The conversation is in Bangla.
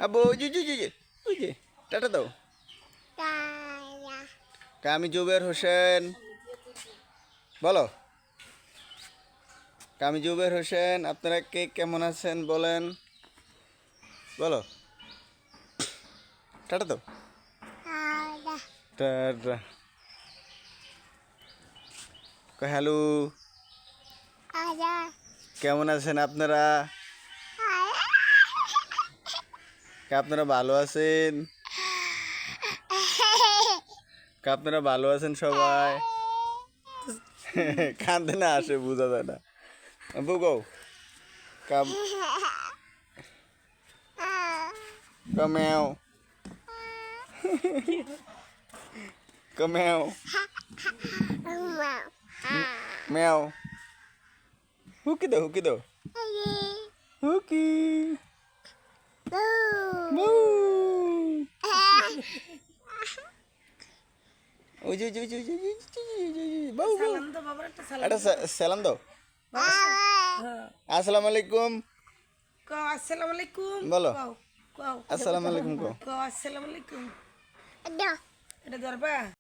আব্বু ওই যে টাটা দাও। আমি জুবের হোসেন, বলো। আমি জুবের হোসেন, আপনারা কে কেমন আছেন বলেন, বলো। টাটা দাও। টাটা। হ্যালো, কেমন আছেন আপনারা? আপনারা ভালো আছেন? আপনারা ভালো আছেন সবাই? কান্দে না, আসে বোঝা যায় না। বুগো কাম কামেও কামেও মেও হুকি দাও হুকি বউ। ওই যে বউ বউ একটা সালাম দাও। আসসালামু আলাইকুম আসসালামু আলাইকুম বলো। কও কও আসসালামু আলাইকুম কো। কও আসসালামু আলাইকুম এটা ধরবা